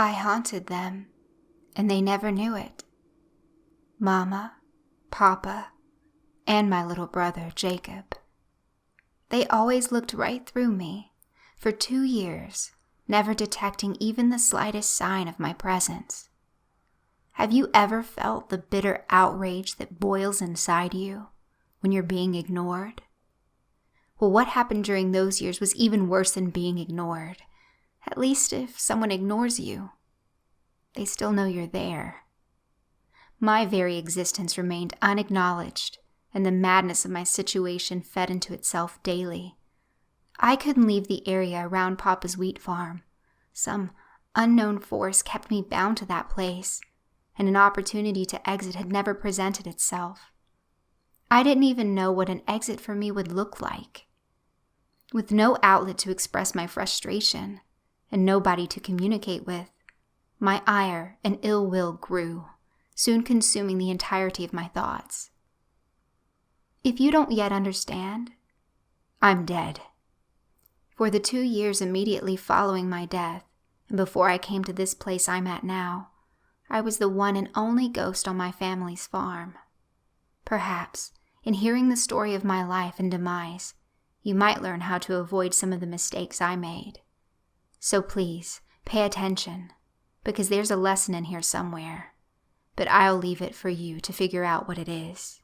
I haunted them, and they never knew it. Mama, Papa, and my little brother, Jacob. They always looked right through me for 2 years, never detecting even the slightest sign of my presence. Have you ever felt the bitter outrage that boils inside you when you're being ignored? Well, what happened during those years was even worse than being ignored. At least if someone ignores you, they still know you're there. My very existence remained unacknowledged, and the madness of my situation fed into itself daily. I couldn't leave the area around Papa's wheat farm. Some unknown force kept me bound to that place, and an opportunity to exit had never presented itself. I didn't even know what an exit for me would look like. With no outlet to express my frustration, and nobody to communicate with, my ire and ill will grew, soon consuming the entirety of my thoughts. If you don't yet understand, I'm dead. For the 2 years immediately following my death, and before I came to this place I'm at now, I was the one and only ghost on my family's farm. Perhaps, in hearing the story of my life and demise, you might learn how to avoid some of the mistakes I made. So please, pay attention, because there's a lesson in here somewhere, but I'll leave it for you to figure out what it is.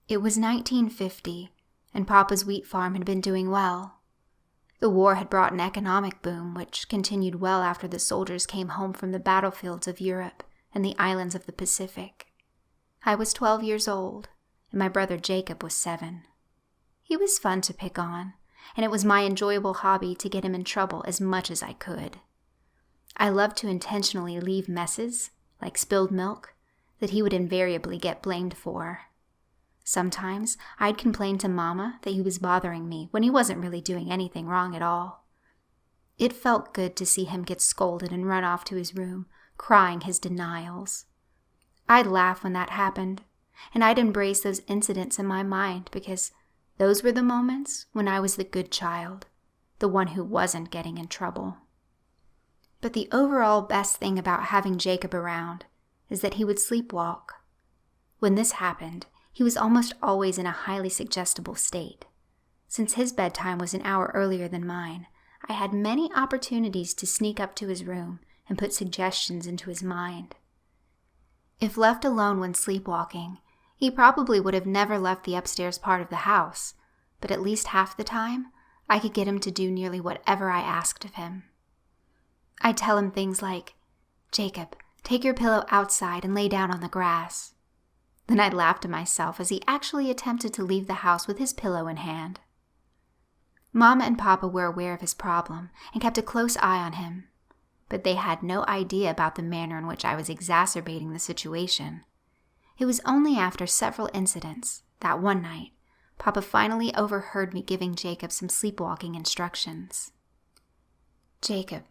It was 1950, and Papa's wheat farm had been doing well. The war had brought an economic boom, which continued well after the soldiers came home from the battlefields of Europe and the islands of the Pacific. I was 12 years old, and my brother Jacob was 7. He was fun to pick on, and it was my enjoyable hobby to get him in trouble as much as I could. I loved to intentionally leave messes, like spilled milk, that he would invariably get blamed for. Sometimes I'd complain to Mama that he was bothering me when he wasn't really doing anything wrong at all. It felt good to see him get scolded and run off to his room, crying his denials. I'd laugh when that happened, and I'd embrace those incidents in my mind because those were the moments when I was the good child, the one who wasn't getting in trouble. But the overall best thing about having Jacob around is that he would sleepwalk. When this happened, he was almost always in a highly suggestible state. Since his bedtime was an hour earlier than mine, I had many opportunities to sneak up to his room and put suggestions into his mind. If left alone when sleepwalking, he probably would have never left the upstairs part of the house, but at least half the time, I could get him to do nearly whatever I asked of him. I'd tell him things like, "Jacob, take your pillow outside and lay down on the grass." Then I'd laugh to myself as he actually attempted to leave the house with his pillow in hand. Mama and Papa were aware of his problem and kept a close eye on him, but they had no idea about the manner in which I was exacerbating the situation. It was only after several incidents that one night, Papa finally overheard me giving Jacob some sleepwalking instructions. "Jacob,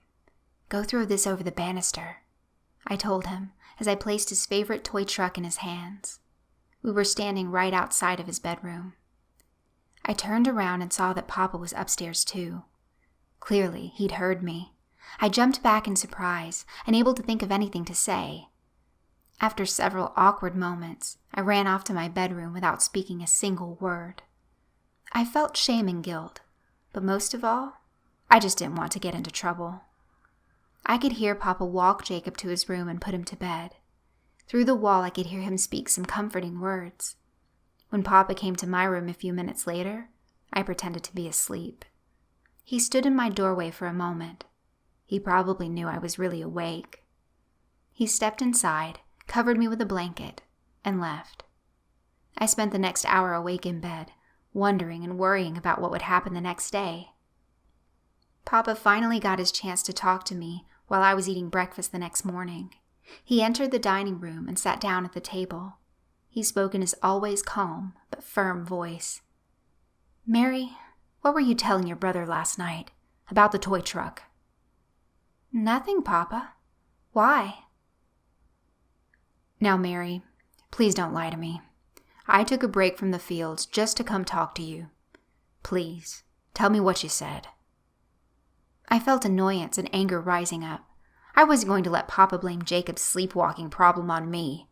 go throw this over the banister," I told him as I placed his favorite toy truck in his hands. We were standing right outside of his bedroom. I turned around and saw that Papa was upstairs too. Clearly, he'd heard me. I jumped back in surprise, unable to think of anything to say. After several awkward moments, I ran off to my bedroom without speaking a single word. I felt shame and guilt, but most of all, I just didn't want to get into trouble. I could hear Papa walk Jacob to his room and put him to bed. Through the wall, I could hear him speak some comforting words. When Papa came to my room a few minutes later, I pretended to be asleep. He stood in my doorway for a moment. He probably knew I was really awake. He stepped inside, covered me with a blanket, and left. I spent the next hour awake in bed, wondering and worrying about what would happen the next day. Papa finally got his chance to talk to me while I was eating breakfast the next morning. He entered the dining room and sat down at the table. He spoke in his always calm but firm voice. "Mary, what were you telling your brother last night about the toy truck?" "Nothing, Papa. Why?" "Now, Mary, please don't lie to me. I took a break from the fields just to come talk to you. Please, tell me what you said." I felt annoyance and anger rising up. I wasn't going to let Papa blame Jacob's sleepwalking problem on me.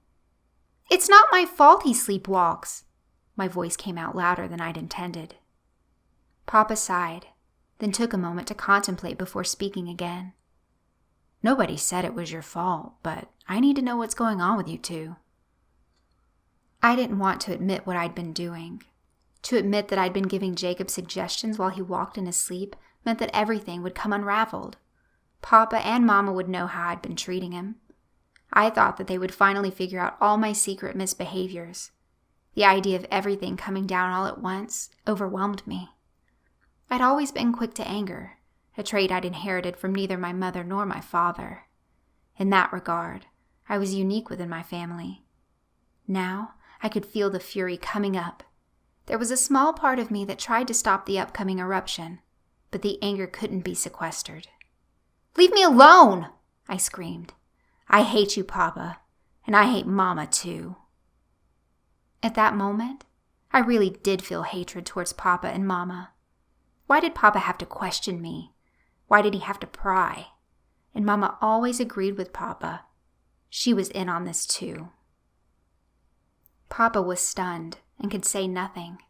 "It's not my fault he sleepwalks." My voice came out louder than I'd intended. Papa sighed, then took a moment to contemplate before speaking again. "Nobody said it was your fault, but I need to know what's going on with you two." I didn't want to admit what I'd been doing. To admit that I'd been giving Jacob suggestions while he walked in his sleep meant that everything would come unraveled. Papa and Mama would know how I'd been treating him. I thought that they would finally figure out all my secret misbehaviors. The idea of everything coming down all at once overwhelmed me. I'd always been quick to anger, a trait I'd inherited from neither my mother nor my father. In that regard, I was unique within my family. Now, I could feel the fury coming up. There was a small part of me that tried to stop the upcoming eruption, but the anger couldn't be sequestered. "Leave me alone!" I screamed. "I hate you, Papa, and I hate Mama, too." At that moment, I really did feel hatred towards Papa and Mama. Why did Papa have to question me? Why did he have to pry? And Mama always agreed with Papa. She was in on this, too. Papa was stunned and could say nothing.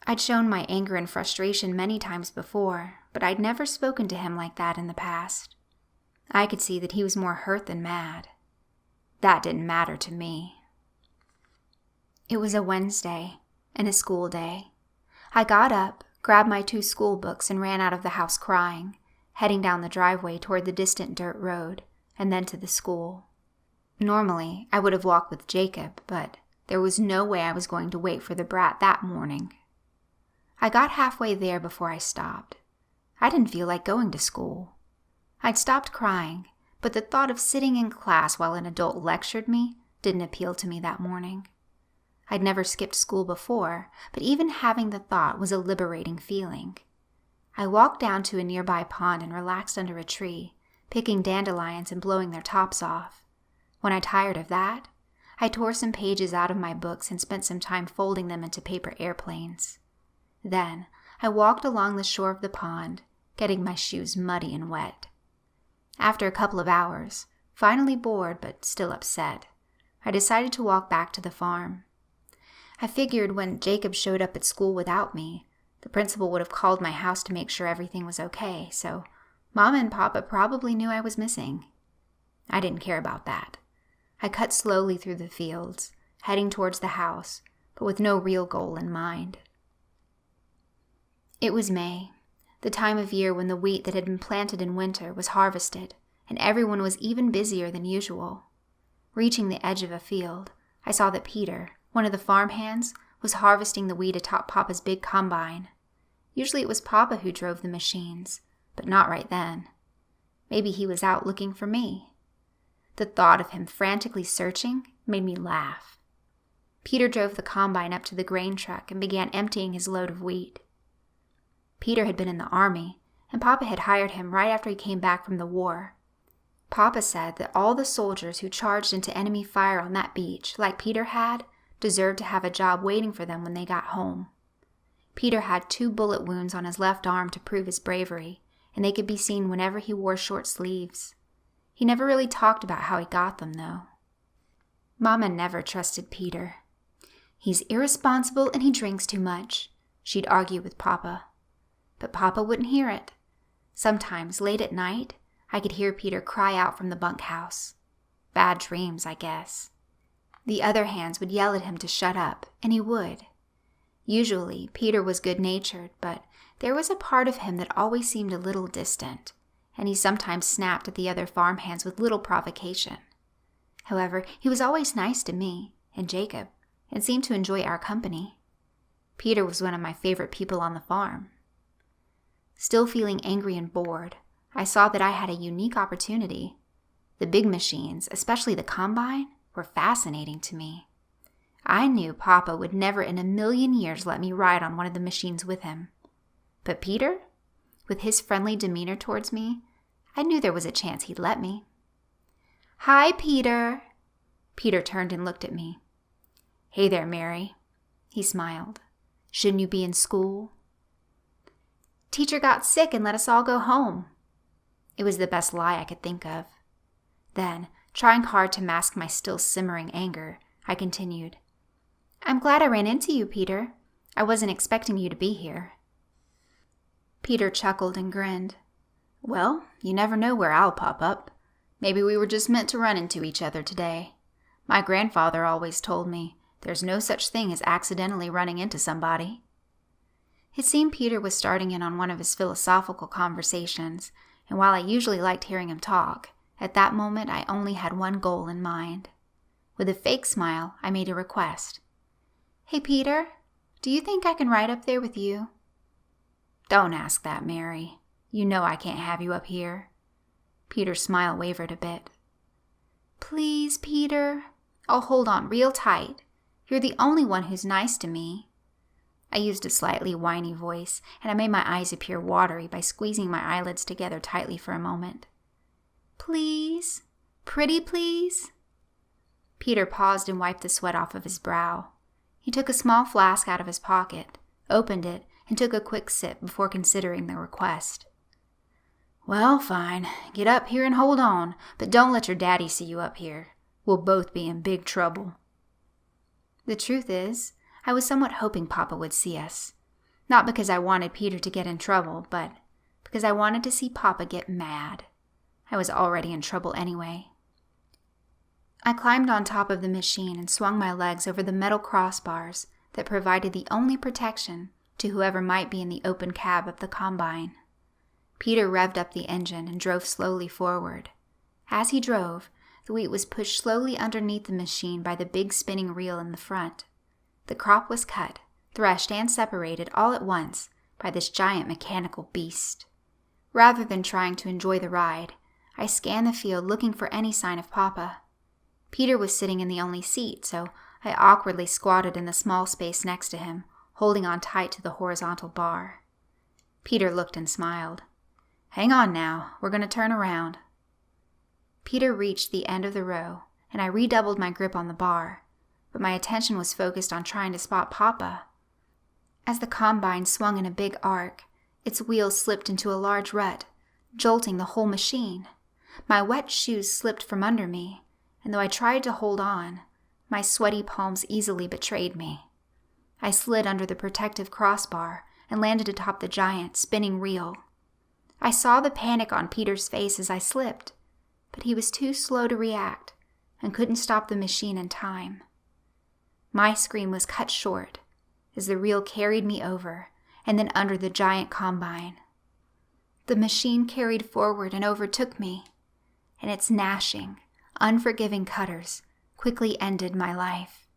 I'd shown my anger and frustration many times before, but I'd never spoken to him like that in the past. I could see that he was more hurt than mad. That didn't matter to me. It was a Wednesday and a school day. I got up, grabbed my 2 school books, and ran out of the house crying, heading down the driveway toward the distant dirt road, and then to the school. Normally, I would have walked with Jacob, but there was no way I was going to wait for the brat that morning. I got halfway there before I stopped. I didn't feel like going to school. I'd stopped crying, but the thought of sitting in class while an adult lectured me didn't appeal to me that morning. I'd never skipped school before, but even having the thought was a liberating feeling. I walked down to a nearby pond and relaxed under a tree, picking dandelions and blowing their tops off. When I tired of that, I tore some pages out of my books and spent some time folding them into paper airplanes. Then, I walked along the shore of the pond, getting my shoes muddy and wet. After a couple of hours, finally bored but still upset, I decided to walk back to the farm. I figured when Jacob showed up at school without me, the principal would have called my house to make sure everything was okay, so Mama and Papa probably knew I was missing. I didn't care about that. I cut slowly through the fields, heading towards the house, but with no real goal in mind. It was May, the time of year when the wheat that had been planted in winter was harvested, and everyone was even busier than usual. Reaching the edge of a field, I saw that Peter, one of the farm hands, was harvesting the wheat atop Papa's big combine. Usually it was Papa who drove the machines, but not right then. Maybe he was out looking for me. The thought of him frantically searching made me laugh. Peter drove the combine up to the grain truck and began emptying his load of wheat. Peter had been in the army, and Papa had hired him right after he came back from the war. Papa said that all the soldiers who charged into enemy fire on that beach, like Peter had, deserved to have a job waiting for them when they got home. Peter had 2 bullet wounds on his left arm to prove his bravery, and they could be seen whenever he wore short sleeves. He never really talked about how he got them, though. Mama never trusted Peter. "He's irresponsible and he drinks too much," she'd argue with Papa. But Papa wouldn't hear it. Sometimes, late at night, I could hear Peter cry out from the bunkhouse. Bad dreams, I guess. The other hands would yell at him to shut up, and he would. Usually, Peter was good-natured, but there was a part of him that always seemed a little distant, and he sometimes snapped at the other farmhands with little provocation. However, he was always nice to me and Jacob, and seemed to enjoy our company. Peter was one of my favorite people on the farm. Still feeling angry and bored, I saw that I had a unique opportunity. The big machines, especially the combine, were fascinating to me. I knew Papa would never in a million years let me ride on one of the machines with him. But Peter, with his friendly demeanor towards me, I knew there was a chance he'd let me. "Hi, Peter." Peter turned and looked at me. "Hey there, Mary." He smiled. "Shouldn't you be in school?" "Teacher got sick and let us all go home," It was the best lie I could think of. Then, trying hard to mask my still simmering anger, I continued, "I'm glad I ran into you, Peter. I wasn't expecting you to be here." Peter chuckled and grinned. "Well, you never know where I'll pop up. Maybe we were just meant to run into each other today. My grandfather always told me there's no such thing as accidentally running into somebody." It seemed Peter was starting in on one of his philosophical conversations, and while I usually liked hearing him talk, at that moment I only had one goal in mind. With a fake smile, I made a request. "Hey, Peter, do you think I can ride up there with you?" "Don't ask that, Mary. You know I can't have you up here." Peter's smile wavered a bit. "Please, Peter. I'll hold on real tight. You're the only one who's nice to me." I used a slightly whiny voice, and I made my eyes appear watery by squeezing my eyelids together tightly for a moment. "Please? Pretty please?" Peter paused and wiped the sweat off of his brow. He took a small flask out of his pocket, opened it, and took a quick sip before considering the request. "Well, fine. Get up here and hold on, but don't let your daddy see you up here. We'll both be in big trouble." The truth is, I was somewhat hoping Papa would see us. Not because I wanted Peter to get in trouble, but because I wanted to see Papa get mad. I was already in trouble anyway. I climbed on top of the machine and swung my legs over the metal crossbars that provided the only protection to whoever might be in the open cab of the combine. Peter revved up the engine and drove slowly forward. As he drove, the wheat was pushed slowly underneath the machine by the big spinning reel in the front. The crop was cut, threshed, and separated all at once by this giant mechanical beast. Rather than trying to enjoy the ride, I scanned the field looking for any sign of Papa. Peter was sitting in the only seat, so I awkwardly squatted in the small space next to him, holding on tight to the horizontal bar. Peter looked and smiled. "Hang on now, we're going to turn around." Peter reached the end of the row, and I redoubled my grip on the bar, but my attention was focused on trying to spot Papa. As the combine swung in a big arc, its wheels slipped into a large rut, jolting the whole machine. My wet shoes slipped from under me, and though I tried to hold on, my sweaty palms easily betrayed me. I slid under the protective crossbar and landed atop the giant, spinning reel. I saw the panic on Peter's face as I slipped, but he was too slow to react and couldn't stop the machine in time. My scream was cut short as the reel carried me over and then under the giant combine. The machine carried forward and overtook me, and its gnashing, unforgiving cutters quickly ended my life.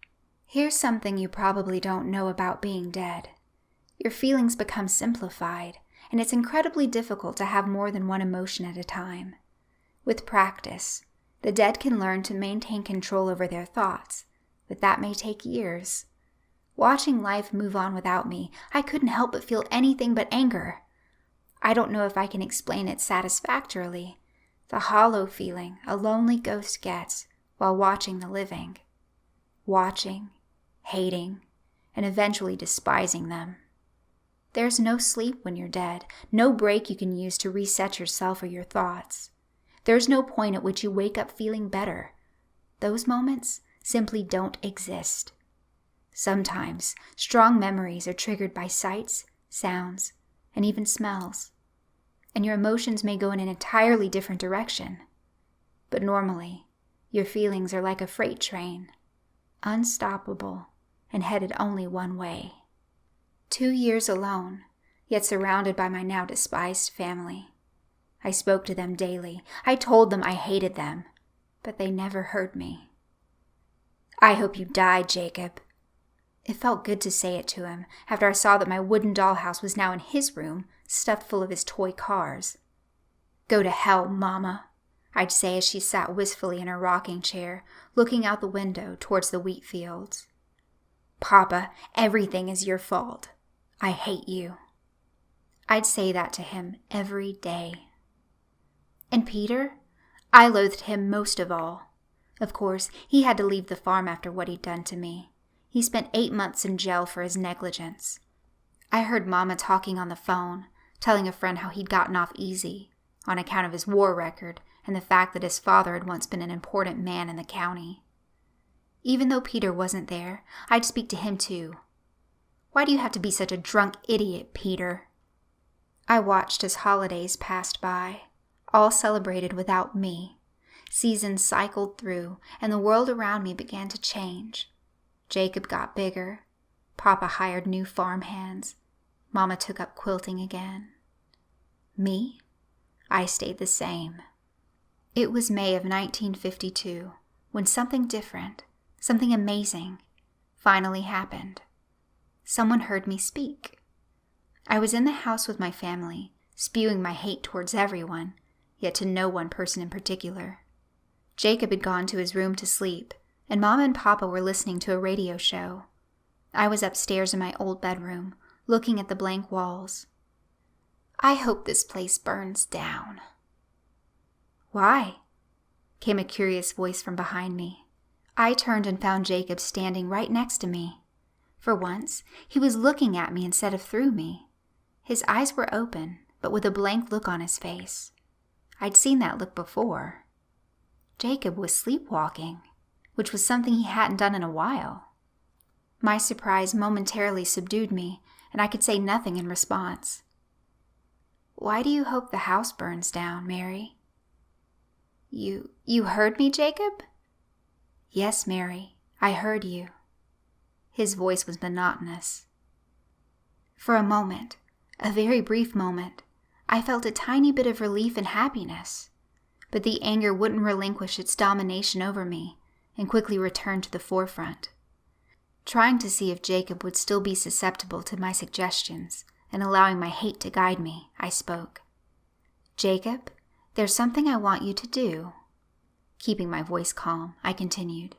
Here's something you probably don't know about being dead. Your feelings become simplified, and it's incredibly difficult to have more than one emotion at a time. With practice, the dead can learn to maintain control over their thoughts, but that may take years. Watching life move on without me, I couldn't help but feel anything but anger. I don't know if I can explain it satisfactorily, the hollow feeling a lonely ghost gets while watching the living. Watching, hating, and eventually despising them. There's no sleep when you're dead, no break you can use to reset yourself or your thoughts. There's no point at which you wake up feeling better. Those moments simply don't exist. Sometimes, strong memories are triggered by sights, sounds, and even smells, and your emotions may go in an entirely different direction. But normally, your feelings are like a freight train, unstoppable and headed only one way. 2 years alone, yet surrounded by my now despised family. I spoke to them daily. I told them I hated them, but they never heard me. "I hope you died, Jacob." It felt good to say it to him after I saw that my wooden dollhouse was now in his room, stuffed full of his toy cars. "Go to hell, Mama," I'd say as she sat wistfully in her rocking chair, looking out the window towards the wheat fields. "Papa, everything is your fault. I hate you." I'd say that to him every day. And Peter? I loathed him most of all. Of course, he had to leave the farm after what he'd done to me. He spent 8 months in jail for his negligence. I heard Mama talking on the phone, telling a friend how he'd gotten off easy, on account of his war record and the fact that his father had once been an important man in the county. Even though Peter wasn't there, I'd speak to him too. Why do you have to be such a drunk idiot, Peter? I watched as holidays passed by, all celebrated without me. Seasons cycled through, and the world around me began to change. Jacob got bigger. Papa hired new farm hands. Mama took up quilting again. Me? I stayed the same. It was May of 1952, when something different, something amazing, finally happened. Someone heard me speak. I was in the house with my family, spewing my hate towards everyone, yet to no one person in particular. Jacob had gone to his room to sleep, and Mama and Papa were listening to a radio show. I was upstairs in my old bedroom, looking at the blank walls. I hope this place burns down. Why? Came a curious voice from behind me. I turned and found Jacob standing right next to me. For once, he was looking at me instead of through me. His eyes were open, but with a blank look on his face. I'd seen that look before. Jacob was sleepwalking, which was something he hadn't done in a while. My surprise momentarily subdued me, and I could say nothing in response. Why do you hope the house burns down, Mary? You heard me, Jacob? Yes, Mary, I heard you. His voice was monotonous. For a moment, a very brief moment, I felt a tiny bit of relief and happiness, but the anger wouldn't relinquish its domination over me and quickly returned to the forefront. Trying to see if Jacob would still be susceptible to my suggestions and allowing my hate to guide me, I spoke. Jacob, there's something I want you to do. Keeping my voice calm, I continued.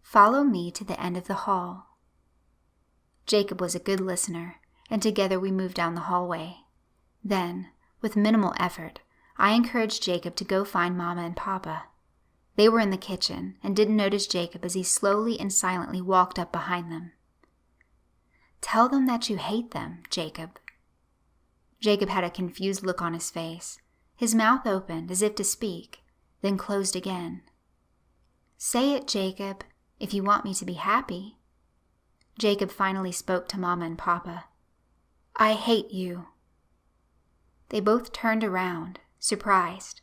Follow me to the end of the hall. Jacob was a good listener, and together we moved down the hallway. Then, with minimal effort, I encouraged Jacob to go find Mama and Papa. They were in the kitchen and didn't notice Jacob as he slowly and silently walked up behind them. Tell them that you hate them, Jacob. Jacob had a confused look on his face. His mouth opened as if to speak, then closed again. Say it, Jacob, if you want me to be happy. Jacob finally spoke to Mama and Papa. I hate you. They both turned around, surprised.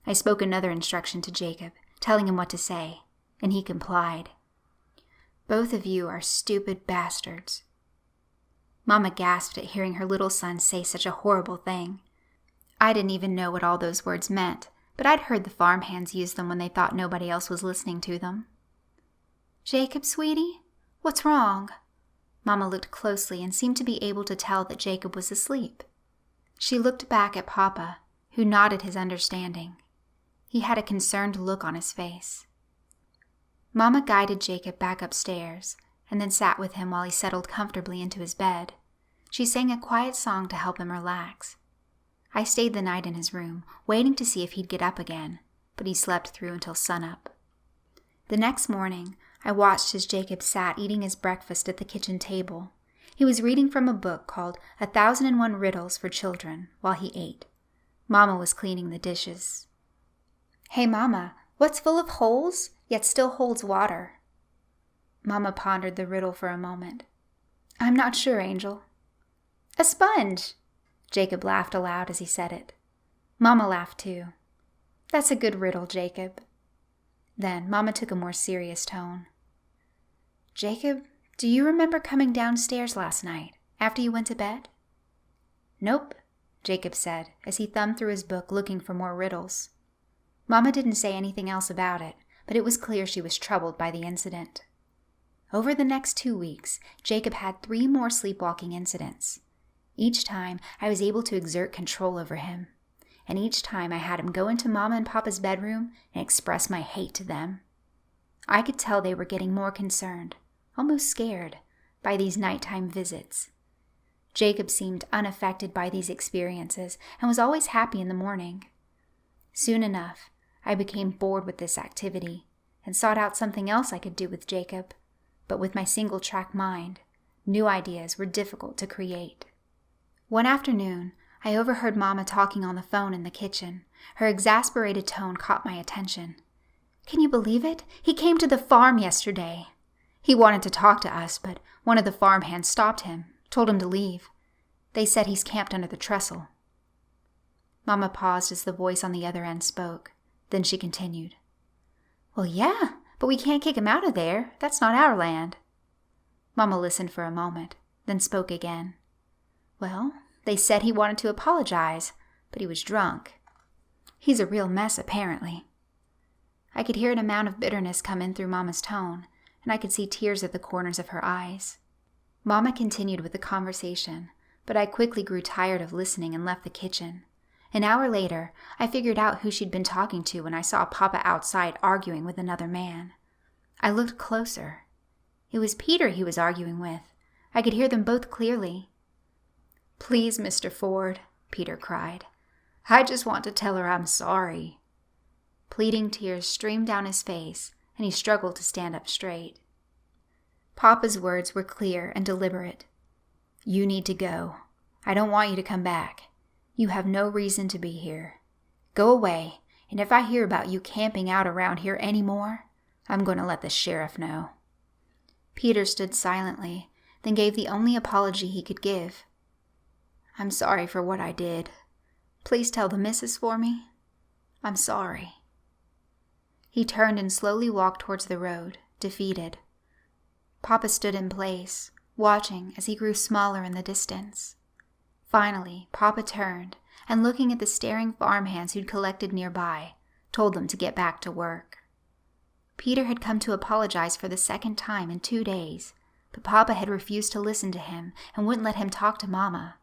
I spoke another instruction to Jacob, telling him what to say, and he complied. Both of you are stupid bastards. Mama gasped at hearing her little son say such a horrible thing. I didn't even know what all those words meant, but I'd heard the farmhands use them when they thought nobody else was listening to them. Jacob, sweetie, what's wrong? Mama looked closely and seemed to be able to tell that Jacob was asleep. She looked back at Papa, who nodded his understanding. He had a concerned look on his face. Mama guided Jacob back upstairs and then sat with him while he settled comfortably into his bed. She sang a quiet song to help him relax. I stayed the night in his room, waiting to see if he'd get up again, but he slept through until sunup. The next morning, I watched as Jacob sat eating his breakfast at the kitchen table. He was reading from a book called 1001 Riddles for Children while he ate. Mama was cleaning the dishes. Hey, Mama, what's full of holes, yet still holds water? Mama pondered the riddle for a moment. I'm not sure, Angel. A sponge! Jacob laughed aloud as he said it. Mama laughed too. That's a good riddle, Jacob. Then Mama took a more serious tone. Jacob, do you remember coming downstairs last night, after you went to bed? Nope, Jacob said, as he thumbed through his book looking for more riddles. Mama didn't say anything else about it, but it was clear she was troubled by the incident. Over the next 2 weeks, Jacob had 3 more sleepwalking incidents. Each time, I was able to exert control over him, and each time I had him go into Mama and Papa's bedroom and express my hate to them. I could tell they were getting more concerned, almost scared, by these nighttime visits. Jacob seemed unaffected by these experiences and was always happy in the morning. Soon enough, I became bored with this activity and sought out something else I could do with Jacob, but with my single-track mind, new ideas were difficult to create. One afternoon, I overheard Mama talking on the phone in the kitchen. Her exasperated tone caught my attention. "Can you believe it? He came to the farm yesterday. He wanted to talk to us, but one of the farm hands stopped him, told him to leave. They said he's camped under the trestle." Mama paused as the voice on the other end spoke. Then she continued. "Well, yeah, but we can't kick him out of there. That's not our land." Mama listened for a moment, then spoke again. "Well, they said he wanted to apologize, but he was drunk. He's a real mess, apparently." I could hear an amount of bitterness come in through Mama's tone, and I could see tears at the corners of her eyes. Mama continued with the conversation, but I quickly grew tired of listening and left the kitchen. An hour later, I figured out who she'd been talking to when I saw Papa outside arguing with another man. I looked closer. It was Peter he was arguing with. I could hear them both clearly. "Please, Mr. Ford," Peter cried. "I just want to tell her I'm sorry." Pleading tears streamed down his face, and he struggled to stand up straight. Papa's words were clear and deliberate. "You need to go. I don't want you to come back. You have no reason to be here. Go away, and if I hear about you camping out around here anymore, I'm going to let the sheriff know." Peter stood silently, then gave the only apology he could give. "I'm sorry for what I did. Please tell the missus for me. I'm sorry." He turned and slowly walked towards the road, defeated. Papa stood in place, watching as he grew smaller in the distance. Finally, Papa turned, and looking at the staring farmhands who'd collected nearby, told them to get back to work. Peter had come to apologize for the second time in 2 days, but Papa had refused to listen to him and wouldn't let him talk to Mama.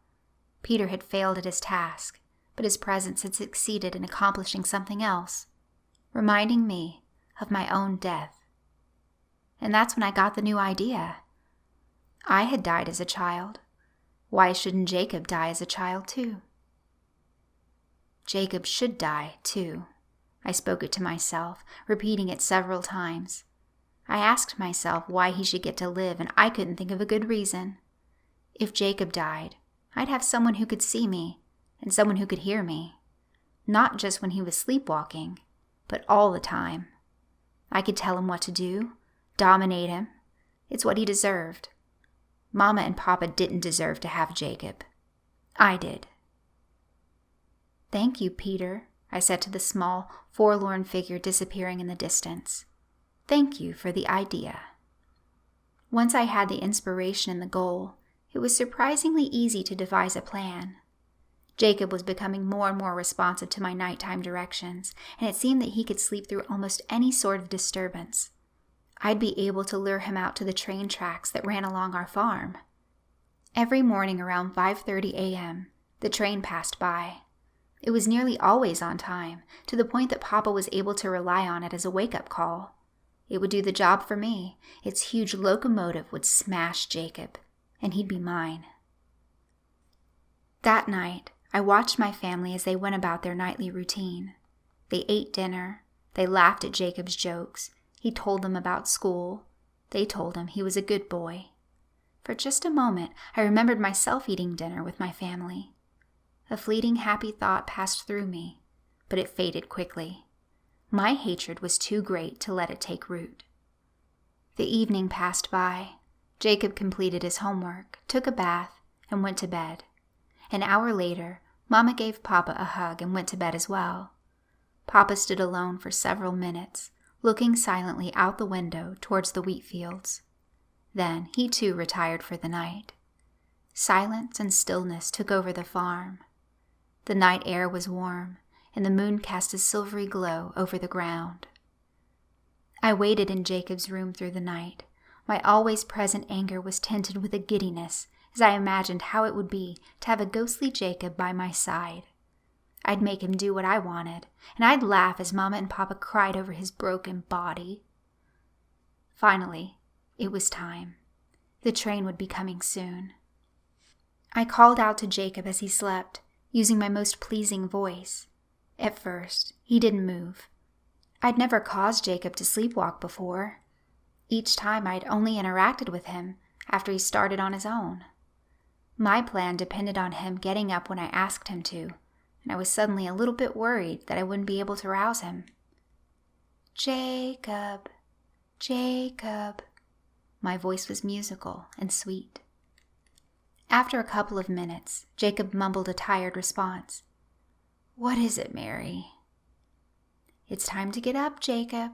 Peter had failed at his task, but his presence had succeeded in accomplishing something else, reminding me of my own death. And that's when I got the new idea. I had died as a child. Why shouldn't Jacob die as a child too? Jacob should die too. I spoke it to myself, repeating it several times. I asked myself why he should get to live, and I couldn't think of a good reason. If Jacob died, I'd have someone who could see me and someone who could hear me. Not just when he was sleepwalking, but all the time. I could tell him what to do, dominate him. It's what he deserved. Mama and Papa didn't deserve to have Jacob. I did. "Thank you, Peter," I said to the small, forlorn figure disappearing in the distance. "Thank you for the idea." Once I had the inspiration and the goal, it was surprisingly easy to devise a plan. Jacob was becoming more and more responsive to my nighttime directions, and it seemed that he could sleep through almost any sort of disturbance. I'd be able to lure him out to the train tracks that ran along our farm. Every morning around 5:30 a.m., the train passed by. It was nearly always on time, to the point that Papa was able to rely on it as a wake-up call. It would do the job for me. Its huge locomotive would smash Jacob, and he'd be mine. That night, I watched my family as they went about their nightly routine. They ate dinner. They laughed at Jacob's jokes. He told them about school. They told him he was a good boy. For just a moment, I remembered myself eating dinner with my family. A fleeting happy thought passed through me, but it faded quickly. My hatred was too great to let it take root. The evening passed by. Jacob completed his homework, took a bath, and went to bed. An hour later, Mama gave Papa a hug and went to bed as well. Papa stood alone for several minutes, looking silently out the window towards the wheat fields. Then he too retired for the night. Silence and stillness took over the farm. The night air was warm, and the moon cast a silvery glow over the ground. I waited in Jacob's room through the night. My always present anger was tinted with a giddiness as I imagined how it would be to have a ghostly Jacob by my side. I'd make him do what I wanted, and I'd laugh as Mama and Papa cried over his broken body. Finally, it was time. The train would be coming soon. I called out to Jacob as he slept, using my most pleasing voice. At first, he didn't move. I'd never caused Jacob to sleepwalk before. Each time I'd only interacted with him after he started on his own. My plan depended on him getting up when I asked him to, and I was suddenly a little bit worried that I wouldn't be able to rouse him. "Jacob, Jacob." My voice was musical and sweet. After a couple of minutes, Jacob mumbled a tired response. "What is it, Mary?" "It's time to get up, Jacob.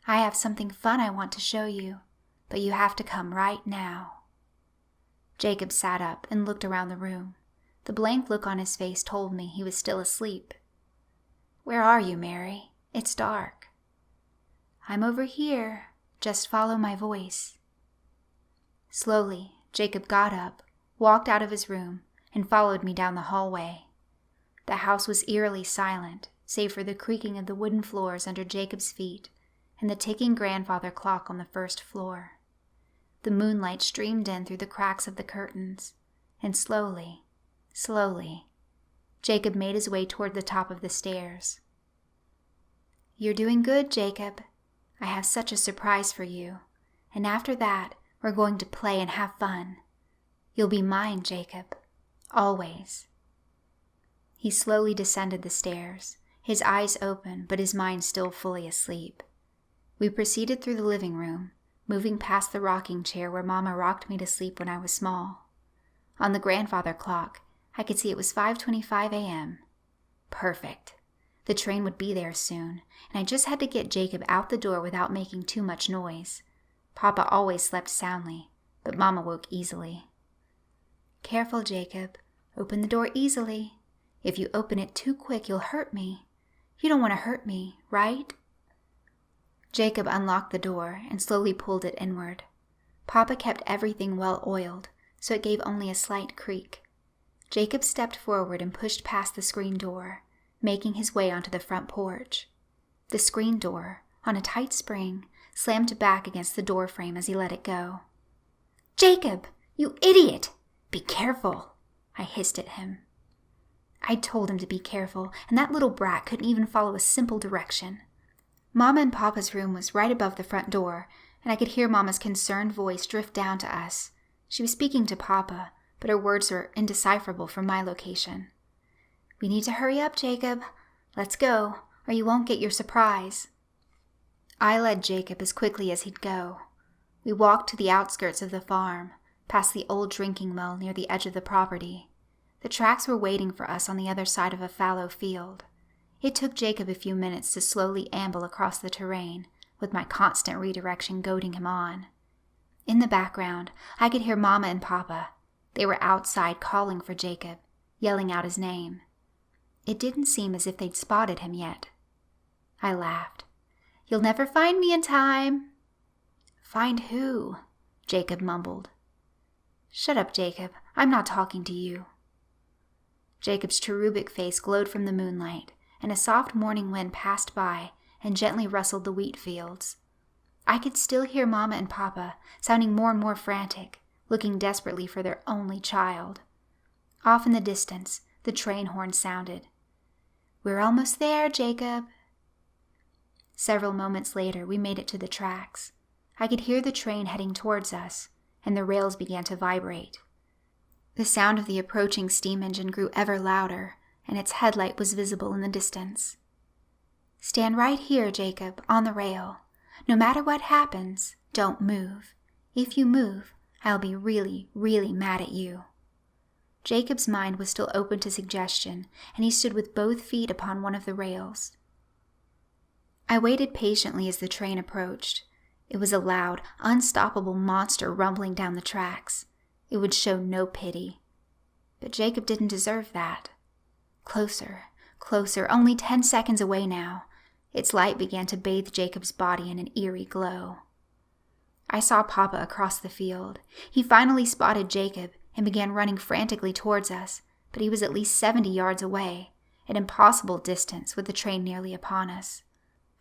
I have something fun I want to show you, but you have to come right now." Jacob sat up and looked around the room. The blank look on his face told me he was still asleep. "Where are you, Mary? It's dark." "I'm over here. Just follow my voice." Slowly, Jacob got up, walked out of his room, and followed me down the hallway. The house was eerily silent, save for the creaking of the wooden floors under Jacob's feet and the ticking grandfather clock on the first floor. The moonlight streamed in through the cracks of the curtains, and slowly, Jacob made his way toward the top of the stairs. "You're doing good, Jacob. I have such a surprise for you, and after that, we're going to play and have fun. You'll be mine, Jacob, always." He slowly descended the stairs, his eyes open but his mind still fully asleep. We proceeded through the living room, moving past the rocking chair where Mama rocked me to sleep when I was small. On the grandfather clock, I could see it was 5:25 a.m. Perfect. The train would be there soon, and I just had to get Jacob out the door without making too much noise. Papa always slept soundly, but Mama woke easily. "Careful, Jacob. Open the door easily. If you open it too quick, you'll hurt me. You don't want to hurt me, right?" Jacob unlocked the door and slowly pulled it inward. Papa kept everything well oiled, so it gave only a slight creak. Jacob stepped forward and pushed past the screen door, making his way onto the front porch. The screen door, on a tight spring, slammed back against the door frame as he let it go. "Jacob, you idiot! Be careful!" I hissed at him. I told him to be careful, and that little brat couldn't even follow a simple direction. Mama and Papa's room was right above the front door, and I could hear Mama's concerned voice drift down to us. She was speaking to Papa, but her words were indecipherable from my location. "We need to hurry up, Jacob. Let's go, or you won't get your surprise." I led Jacob as quickly as he'd go. We walked to the outskirts of the farm, past the old drinking well near the edge of the property. The tracks were waiting for us on the other side of a fallow field. It took Jacob a few minutes to slowly amble across the terrain, with my constant redirection goading him on. In the background, I could hear Mama and Papa. They were outside calling for Jacob, yelling out his name. It didn't seem as if they'd spotted him yet. I laughed. "You'll never find me in time." "Find who?" Jacob mumbled. "Shut up, Jacob. I'm not talking to you." Jacob's cherubic face glowed from the moonlight, and a soft morning wind passed by and gently rustled the wheat fields. I could still hear Mama and Papa, sounding more and more frantic, looking desperately for their only child. Off in the distance, the train horn sounded. "We're almost there, Jacob." Several moments later, we made it to the tracks. I could hear the train heading towards us, and the rails began to vibrate. The sound of the approaching steam engine grew ever louder, and its headlight was visible in the distance. "Stand right here, Jacob, on the rail. No matter what happens, don't move. If you move, I'll be really, really mad at you." Jacob's mind was still open to suggestion, and he stood with both feet upon one of the rails. I waited patiently as the train approached. It was a loud, unstoppable monster rumbling down the tracks. It would show no pity. But Jacob didn't deserve that. Closer, closer, only 10 seconds away now. Its light began to bathe Jacob's body in an eerie glow. I saw Papa across the field. He finally spotted Jacob and began running frantically towards us, but he was at least 70 yards away, an impossible distance with the train nearly upon us.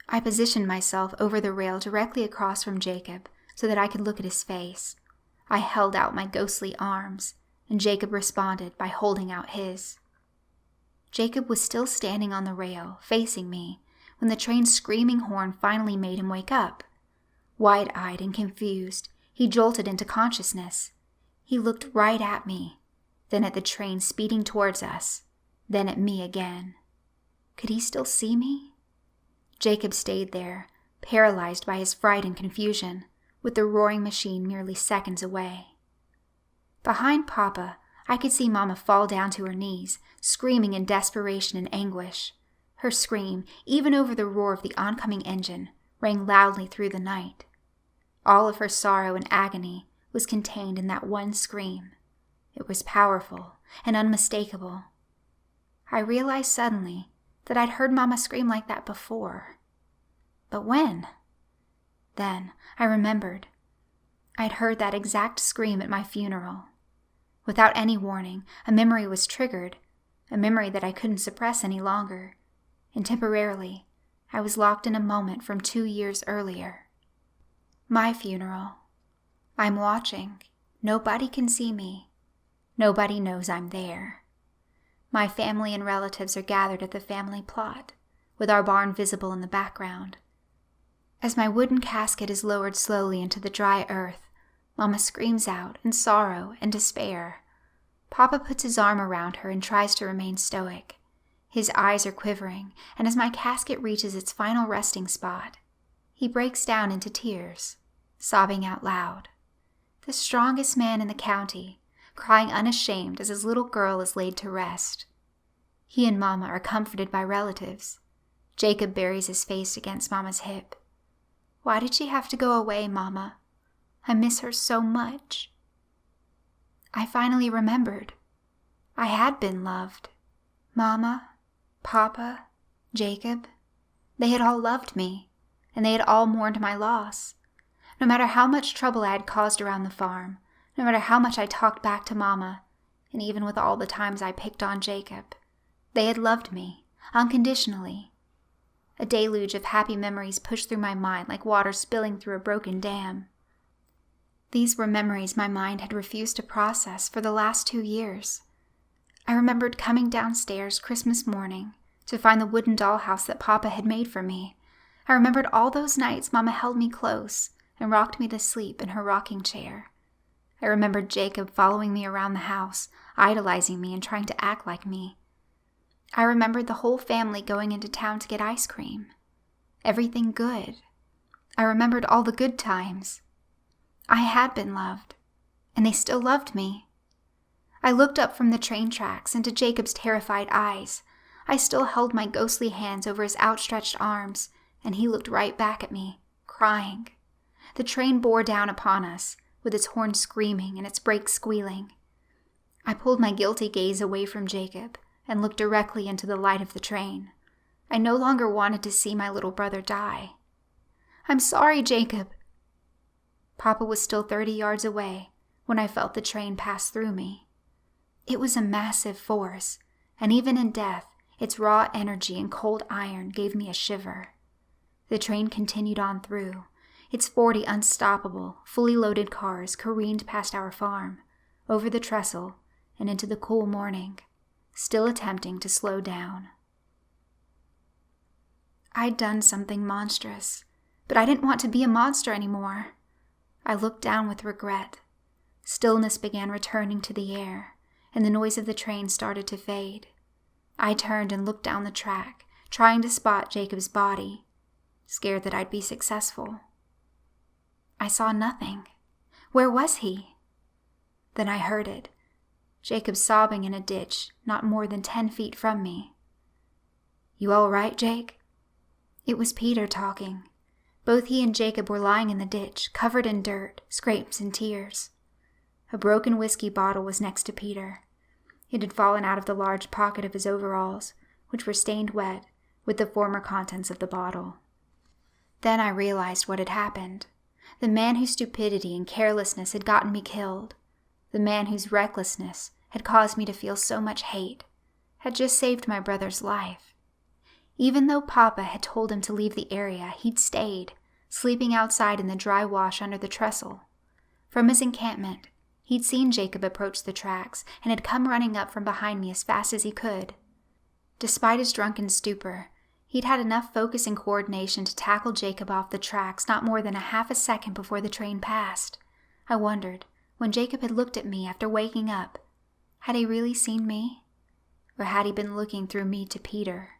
I positioned myself over the rail directly across from Jacob so that I could look at his face. I held out my ghostly arms, and Jacob responded by holding out his. Jacob was still standing on the rail, facing me, when the train's screaming horn finally made him wake up. Wide-eyed and confused, he jolted into consciousness. He looked right at me. then at the train speeding towards us, then at me again. Could he still see me? Jacob stayed there, paralyzed by his fright and confusion, with the roaring machine merely seconds away. Behind Papa, I could see Mama fall down to her knees, screaming in desperation and anguish. Her scream, even over the roar of the oncoming engine, rang loudly through the night. All of her sorrow and agony was contained in that one scream. It was powerful and unmistakable. I realized suddenly that I'd heard Mama scream like that before. But when? Then I remembered. I'd heard that exact scream at my funeral. Without any warning, a memory was triggered, a memory that I couldn't suppress any longer, and temporarily, I was locked in a moment from 2 years earlier. My funeral. I'm watching. Nobody can see me. Nobody knows I'm there. My family and relatives are gathered at the family plot, with our barn visible in the background. As my wooden casket is lowered slowly into the dry earth, Mama screams out in sorrow and despair. Papa puts his arm around her and tries to remain stoic. His eyes are quivering, and as my casket reaches its final resting spot, he breaks down into tears, sobbing out loud. The strongest man in the county, crying unashamed as his little girl is laid to rest. He and Mama are comforted by relatives. Jacob buries his face against Mama's hip. Why did she have to go away, Mama? I miss her so much. I finally remembered. I had been loved. Mama, Papa, Jacob, they had all loved me, and they had all mourned my loss. No matter how much trouble I had caused around the farm, no matter how much I talked back to Mama, and even with all the times I picked on Jacob, they had loved me, unconditionally. A deluge of happy memories pushed through my mind like water spilling through a broken dam. These were memories my mind had refused to process for the last 2 years. I remembered coming downstairs Christmas morning to find the wooden dollhouse that Papa had made for me. I remembered all those nights Mama held me close and rocked me to sleep in her rocking chair. I remembered Jacob following me around the house, idolizing me and trying to act like me. I remembered the whole family going into town to get ice cream. Everything good. I remembered all the good times. I had been loved, and they still loved me. I looked up from the train tracks into Jacob's terrified eyes. I still held my ghostly hands over his outstretched arms, and he looked right back at me, crying. The train bore down upon us, with its horn screaming and its brakes squealing. I pulled my guilty gaze away from Jacob and looked directly into the light of the train. I no longer wanted to see my little brother die. I'm sorry, Jacob. Papa was still 30 yards away when I felt the train pass through me. It was a massive force, and even in death, its raw energy and cold iron gave me a shiver. The train continued on through. Its 40 unstoppable, fully loaded cars careened past our farm, over the trestle, and into the cool morning, still attempting to slow down. I'd done something monstrous, but I didn't want to be a monster anymore. I looked down with regret. Stillness began returning to the air, and the noise of the train started to fade. I turned and looked down the track, trying to spot Jacob's body, scared that I'd be successful. I saw nothing. Where was he? Then I heard it. Jacob sobbing in a ditch not more than 10 feet from me. You all right, Jake? It was Peter talking. Both he and Jacob were lying in the ditch, covered in dirt, scrapes, and tears. A broken whiskey bottle was next to Peter. It had fallen out of the large pocket of his overalls, which were stained wet with the former contents of the bottle. Then I realized what had happened. The man whose stupidity and carelessness had gotten me killed, the man whose recklessness had caused me to feel so much hate, had just saved my brother's life. Even though Papa had told him to leave the area, he'd stayed, sleeping outside in the dry wash under the trestle. From his encampment, he'd seen Jacob approach the tracks and had come running up from behind me as fast as he could. Despite his drunken stupor, he'd had enough focus and coordination to tackle Jacob off the tracks not more than a half a second before the train passed. I wondered, when Jacob had looked at me after waking up, Had he really seen me? Or had he been looking through me to Peter?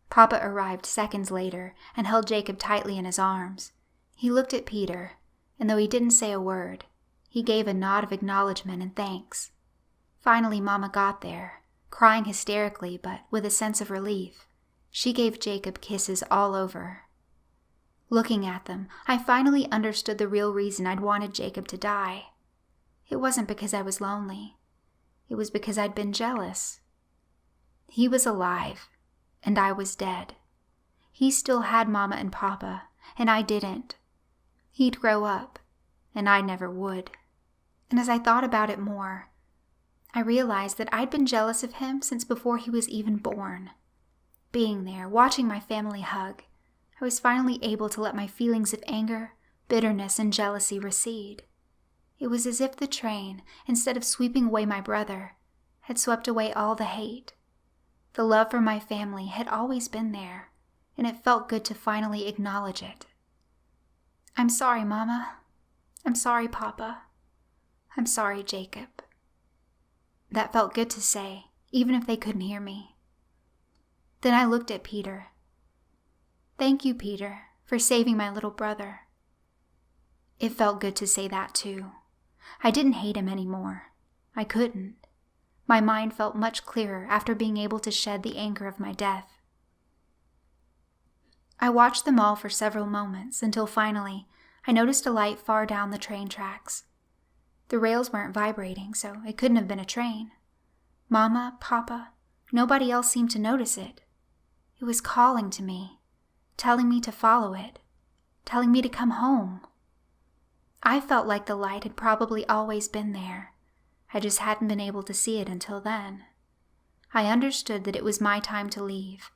Papa arrived seconds later and held Jacob tightly in his arms. He looked at Peter, and though he didn't say a word, he gave a nod of acknowledgement and thanks. Finally, Mama got there, crying hysterically but with a sense of relief. She gave Jacob kisses all over. Looking at them, I finally understood the real reason I'd wanted Jacob to die. It wasn't because I was lonely. It was because I'd been jealous. He was alive, and I was dead. He still had Mama and Papa, and I didn't. He'd grow up, and I never would. And as I thought about it more, I realized that I'd been jealous of him since before he was even born. Being there, watching my family hug, I was finally able to let my feelings of anger, bitterness, and jealousy recede. It was as if the train, instead of sweeping away my brother, had swept away all the hate. The love for my family had always been there, and it felt good to finally acknowledge it. I'm sorry, Mama. I'm sorry, Papa. I'm sorry, Jacob. That felt good to say, even if they couldn't hear me. Then I looked at Peter. Thank you, Peter, for saving my little brother. It felt good to say that too. I didn't hate him anymore. I couldn't. My mind felt much clearer after being able to shed the anger of my death. I watched them all for several moments until finally I noticed a light far down the train tracks. The rails weren't vibrating, so it couldn't have been a train. Mama, Papa, nobody else seemed to notice it. It was calling to me, telling me to follow it, telling me to come home. I felt like the light had probably always been there. I just hadn't been able to see it until then. I understood that it was my time to leave,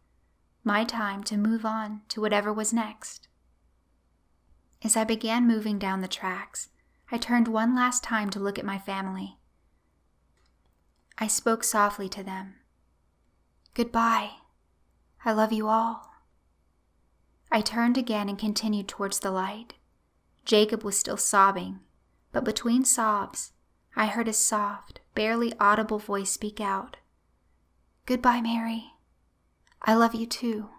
my time to move on to whatever was next. As I began moving down the tracks, I turned one last time to look at my family. I spoke softly to them. Goodbye. I love you all. I turned again and continued towards the light. Jacob was still sobbing, but between sobs, I heard a soft, barely audible voice speak out. Goodbye, Mary. I love you too.